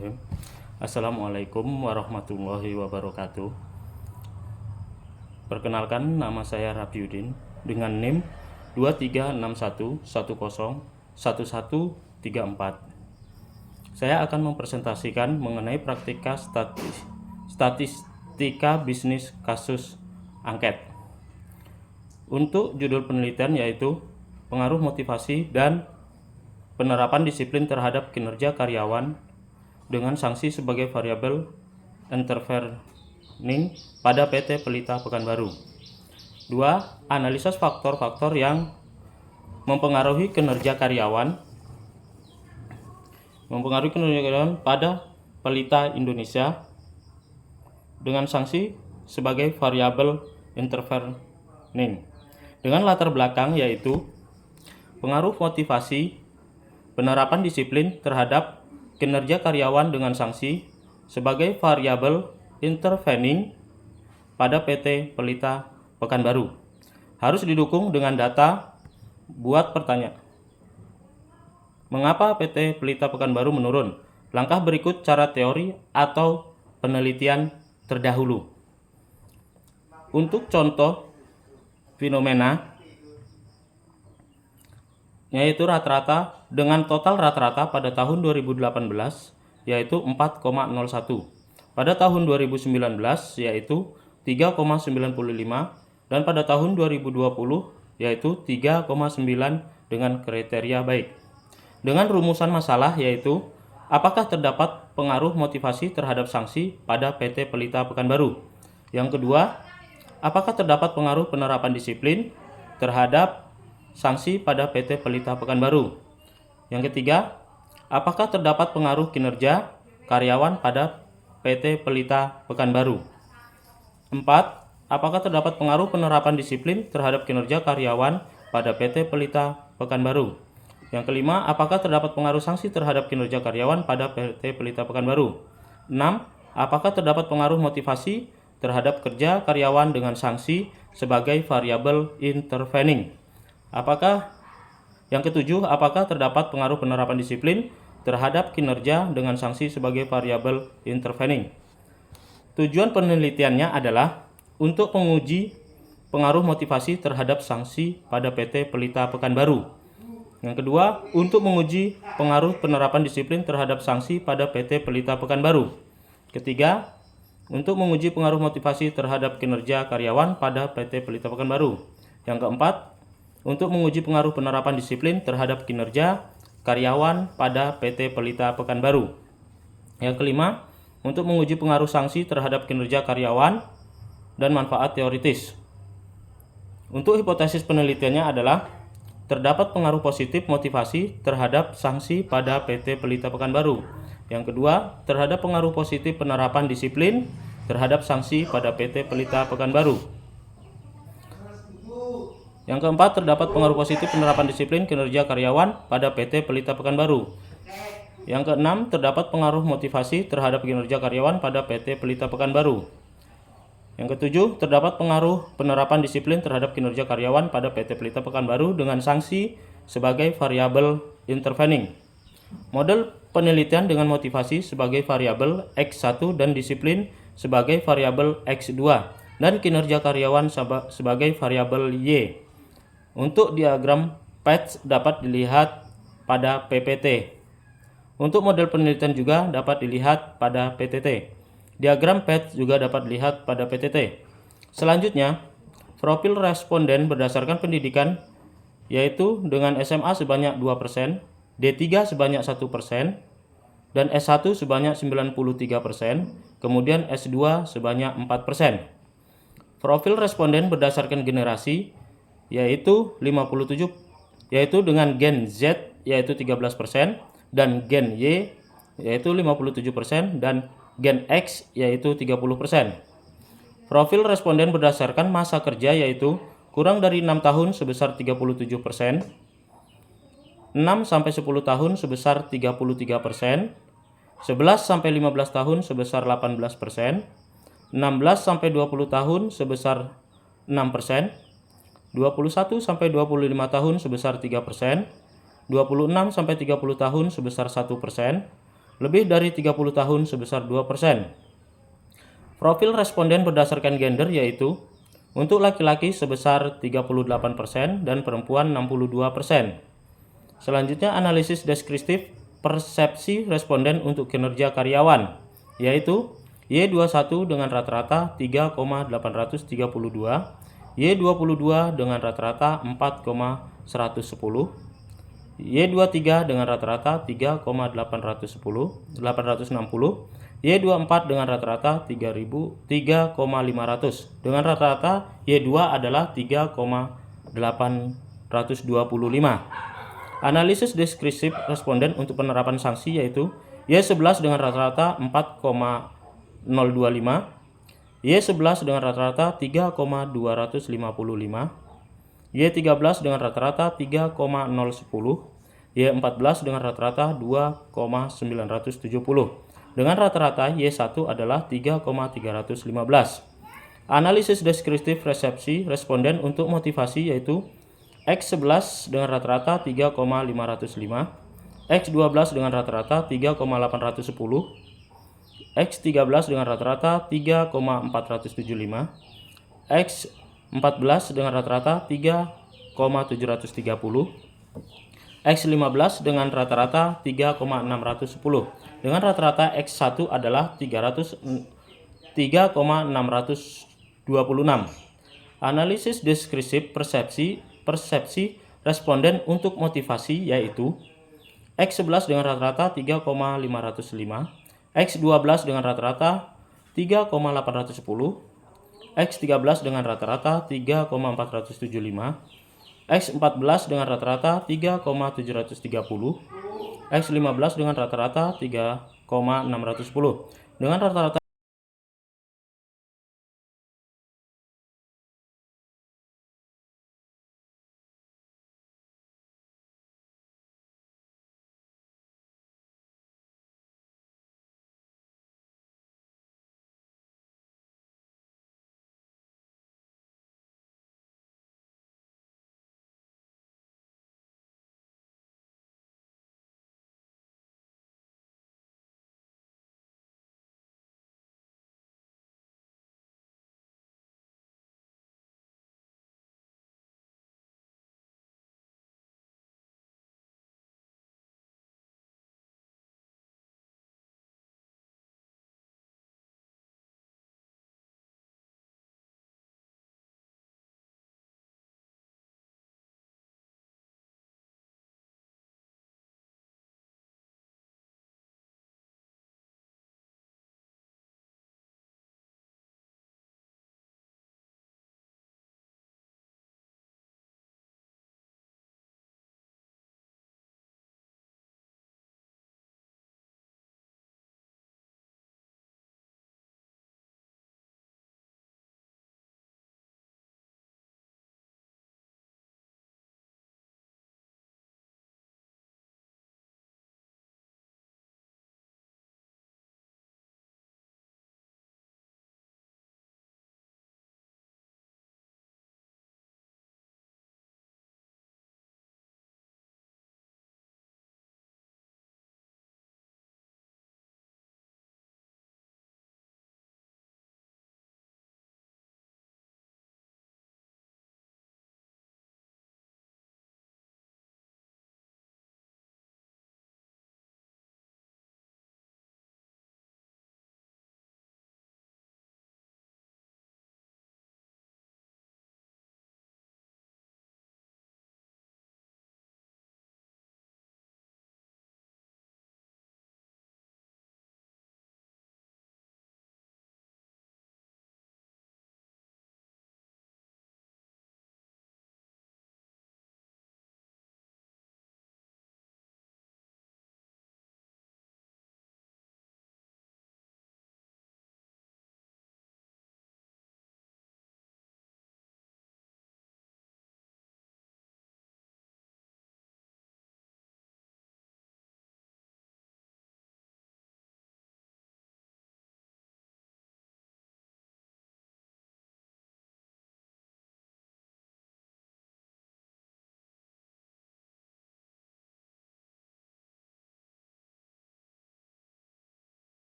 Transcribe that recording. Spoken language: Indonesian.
Bismillahirrahmanirrahim. Assalamualaikum warahmatullahi wabarakatuh. Perkenalkan, nama saya Rabiuddin dengan NIM 2361101134. Saya akan mempresentasikan mengenai praktika statistika bisnis kasus angket. Untuk judul penelitian yaitu pengaruh motivasi dan penerapan disiplin terhadap kinerja karyawan dengan sanksi sebagai variabel intervening pada PT Pelita Pekanbaru. 2. Analisis faktor-faktor yang mempengaruhi kinerja karyawan pada Pelita Indonesia dengan sanksi sebagai variabel intervening. Dengan latar belakang yaitu pengaruh motivasi, penerapan disiplin terhadap kinerja karyawan dengan sanksi sebagai variabel intervening pada PT Pelita Pekanbaru. Harus didukung dengan data. Buat pertanyaan. Mengapa PT Pelita Pekanbaru menurun? Langkah berikut cara teori atau penelitian terdahulu. Untuk contoh fenomena yaitu rata-rata dengan total rata-rata pada tahun 2018 yaitu 4,01. Pada tahun 2019 yaitu 3,95 dan pada tahun 2020 yaitu 3,9 dengan kriteria baik. Dengan rumusan masalah yaitu apakah terdapat pengaruh motivasi terhadap sanksi pada PT Pelita Pekanbaru. Yang kedua, apakah terdapat pengaruh penerapan disiplin terhadap sanksi pada PT Pelita Pekanbaru. Yang ketiga, apakah terdapat pengaruh kinerja karyawan pada PT Pelita Pekanbaru. 4. Apakah terdapat pengaruh penerapan disiplin terhadap kinerja karyawan pada PT Pelita Pekanbaru. Yang kelima, apakah terdapat pengaruh sanksi terhadap kinerja karyawan pada PT Pelita Pekanbaru. 6. Apakah terdapat pengaruh motivasi terhadap kerja karyawan dengan sanksi sebagai variabel intervening. Yang ketujuh, apakah terdapat pengaruh penerapan disiplin terhadap kinerja dengan sanksi sebagai variabel intervening. Tujuan penelitiannya adalah untuk menguji pengaruh motivasi terhadap sanksi pada PT Pelita Pekanbaru. Yang kedua, untuk menguji pengaruh penerapan disiplin terhadap sanksi pada PT Pelita Pekanbaru. Ketiga, untuk menguji pengaruh motivasi terhadap kinerja karyawan pada PT Pelita Pekanbaru. Yang keempat, untuk menguji pengaruh penerapan disiplin terhadap kinerja karyawan pada PT Pelita Pekanbaru. Yang kelima, untuk menguji pengaruh sanksi terhadap kinerja karyawan dan manfaat teoritis. Untuk hipotesis penelitiannya adalah terdapat pengaruh positif motivasi terhadap sanksi pada PT Pelita Pekanbaru. Yang kedua, terhadap pengaruh positif penerapan disiplin terhadap sanksi pada PT Pelita Pekanbaru. Yang keempat, terdapat pengaruh positif penerapan disiplin kinerja karyawan pada PT Pelita Pekanbaru. Yang keenam, terdapat pengaruh motivasi terhadap kinerja karyawan pada PT Pelita Pekanbaru. Yang ketujuh, terdapat pengaruh penerapan disiplin terhadap kinerja karyawan pada PT Pelita Pekanbaru dengan sanksi sebagai variabel intervening. Model penelitian dengan motivasi sebagai variabel X1 dan disiplin sebagai variabel X2 dan kinerja karyawan sebagai variabel Y. Untuk diagram patch dapat dilihat pada PPT. Untuk model penelitian juga dapat dilihat pada PTT. Diagram patch juga dapat dilihat pada PTT. Selanjutnya, profil responden berdasarkan pendidikan yaitu dengan SMA sebanyak 2%, D3 sebanyak 1%, dan S1 sebanyak 93%, kemudian S2 sebanyak 4%. Profil responden berdasarkan generasi yaitu 57 yaitu dengan gen Z yaitu 13% dan gen Y yaitu 57% dan gen X yaitu 30%. Profil responden berdasarkan masa kerja yaitu kurang dari 6 tahun sebesar 37%, 6 sampai 10 tahun sebesar 33%, 11 sampai 15 tahun sebesar 18%, 16 sampai 20 tahun sebesar 6%, 21 sampai 25 tahun sebesar 3%, 26 sampai 30 tahun sebesar 1%, lebih dari 30 tahun sebesar 2%. Profil responden berdasarkan gender yaitu untuk laki-laki sebesar 38% dan perempuan 62%. Selanjutnya analisis deskriptif persepsi responden untuk kinerja karyawan yaitu Y21 dengan rata-rata 3,832, Y22 dengan rata-rata 4,110, Y23 dengan rata-rata 3,860, Y24 dengan rata-rata 3,500. Dengan rata-rata Y2 adalah 3,825. Analisis deskriptif responden untuk penerapan sanksi yaitu Y11 dengan rata-rata 4,025, Y11 dengan rata-rata 3,255, Y13 dengan rata-rata 3,010, Y14 dengan rata-rata 2,970. Dengan rata-rata Y1 adalah 3,315. Analisis deskriptif resepsi responden untuk motivasi yaitu X11 dengan rata-rata 3,505, X12 dengan rata-rata 3,810, X13 dengan rata-rata 3,475, X14 dengan rata-rata 3,730, X15 dengan rata-rata 3,610. Dengan rata-rata X1 adalah 3,626. Analisis deskriptif persepsi responden untuk motivasi yaitu X11 dengan rata-rata 3,505, X12 dengan rata-rata 3,810, X13 dengan rata-rata 3,475, X14 dengan rata-rata 3,730, X15 dengan rata-rata 3,610. Dengan rata-rata